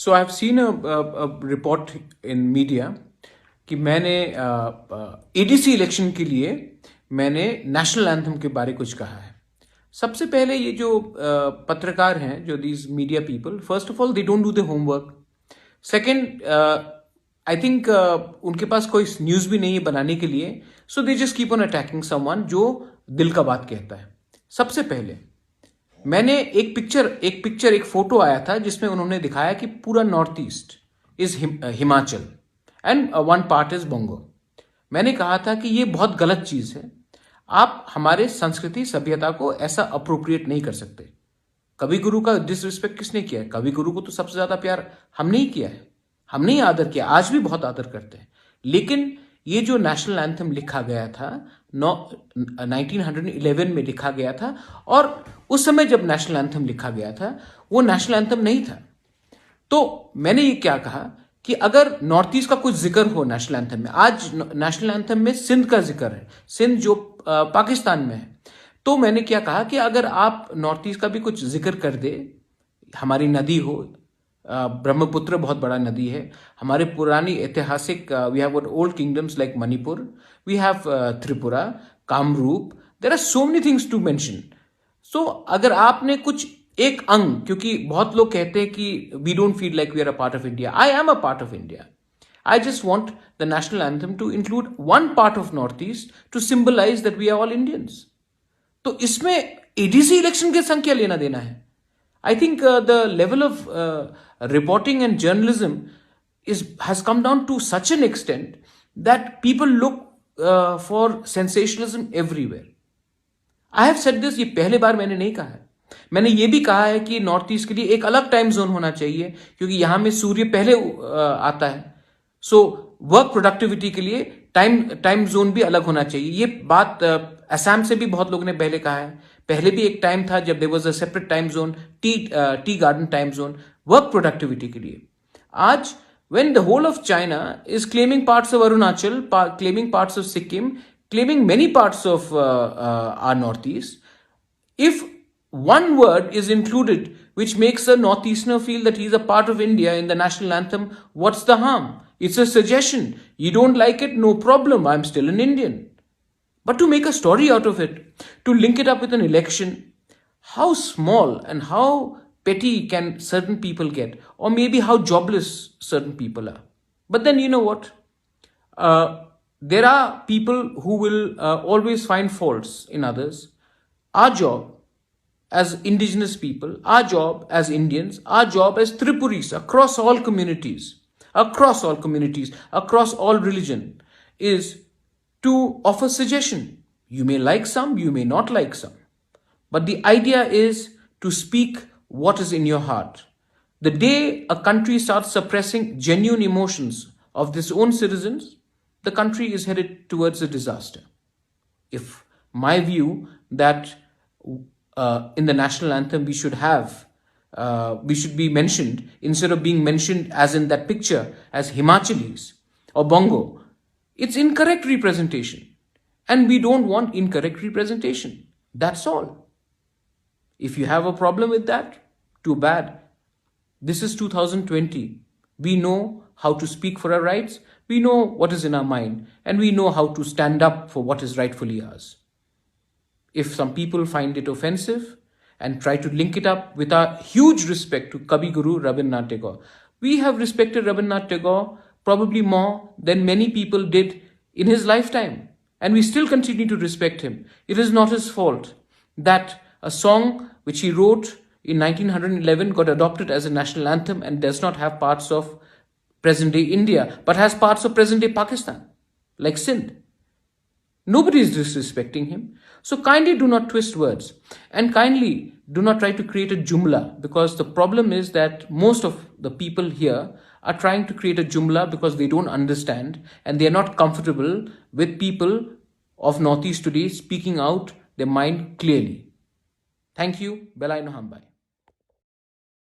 So I've seen a report in media कि मैंने ADC election के लिए मैंने नेशनल एंथम के बारे कुछ कहा है. सबसे पहले ये जो पत्रकार हैं, जो these media people, first of all they don't do the homework. Second, I think उनके पास कोई न्यूज भी नहीं है बनाने के लिए, so they just keep on attacking someone जो दिल का बात कहता है. सबसे पहले मैंने एक फोटो आया था जिसमें उन्होंने दिखाया कि पूरा north east is Himachal and one part is Banga. मैंने कहा था कि ये बहुत गलत चीज है. आप हमारे संस्कृति सभ्यता को ऐसा अप्रोप्रिएट नहीं कर सकते. कवि गुरु का डिसरिस्पेक्ट किसने किया है? कवि गुरु को तो सबसे ज्यादा प्यार हमने ही किया है, हमने ही आदर किया, आज भी बहुत आदर करते हैं. लेकिन ये जो नेशनल एंथम लिखा गया था 1911 में लिखा गया था, और उस समय जब नेशनल एंथम लिखा गया था वो नेशनल एंथम नहीं था. तो मैंने ये क्या कहा कि अगर नॉर्थ ईस्ट का कुछ जिक्र हो नेशनल एंथम में, आज नेशनल एंथम में सिंध का जिक्र है, सिंध जो पाकिस्तान में है, तो मैंने क्या कहा कि अगर आप नॉर्थ ईस्ट का भी कुछ जिक्र कर दे, हमारी नदी हो, ब्रह्मपुत्र बहुत बड़ा नदी है, हमारे पुरानी ऐतिहासिक, we have old kingdoms like Manipur, we have Tripura, Kamrup, there are so many things to mention. So अगर आपने कुछ एक अंग, क्योंकि बहुत लोग कहते हैं कि we don't feel like we are a part of India. I am a part of India. I just want the national anthem to include one part of Northeast to symbolize that we are all Indians. तो इसमें ADC election के संग क्या लेना देना है? I think the level of reporting and journalism has come down to such an extent that people look for sensationalism everywhere. I have said this, ये पहले बार मैंने नहीं कहा है. मैंने ये भी कहा है कि नॉर्थ ईस्ट के लिए एक अलग टाइम जोन होना चाहिए, क्योंकि यहां में सूर्य पहले आता है. सो वर्क प्रोडक्टिविटी के लिए टाइम जोन भी अलग होना चाहिए. ये बात असम से भी बहुत लोगों ने पहले कहा है. पहले भी एक टाइम था जब there was a separate time zone, tea garden time zone, work productivity के लिए. आज when the whole of China is claiming parts of Arunachal, claiming parts of Sikkim, claiming many parts of our northeast, if one word is included which makes a northeasterner feel that he's a part of India in the national anthem, what's the harm? It's a suggestion. You don't like it? No problem. I'm still an Indian. But to make a story out of it, to link it up with an election, how small and how petty can certain people get? Or maybe how jobless certain people are. But then you know what? There are people who will always find faults in others. Our job as indigenous people, our job as Indians, our job as Tripuris across all communities, across all religion, is to offer suggestion. You may like some, you may not like some. But the idea is to speak what is in your heart. The day a country starts suppressing genuine emotions of its own citizens, the country is headed towards a disaster. If my view that in the national anthem we should be mentioned, instead of being mentioned as in that picture as Himachalis or Bongo, it's incorrect representation. And we don't want incorrect representation. That's all. If you have a problem with that, too bad. This is 2020. We know how to speak for our rights. We know what is in our mind. And we know how to stand up for what is rightfully ours. If some people find it offensive and try to link it up with our huge respect to Kavi Guru Rabindranath Tagore, we have respected Rabindranath Tagore probably more than many people did in his lifetime. And we still continue to respect him. It is not his fault that a song which he wrote in 1911 got adopted as a national anthem and does not have parts of present-day India, but has parts of present-day Pakistan, like Sindh. Nobody is disrespecting him. So kindly do not twist words, and kindly do not try to create a jumla, because the problem is that most of the people here are trying to create a jumla because they don't understand and they are not comfortable with people of Northeast today speaking out their mind clearly. Thank you. Belai no hambai.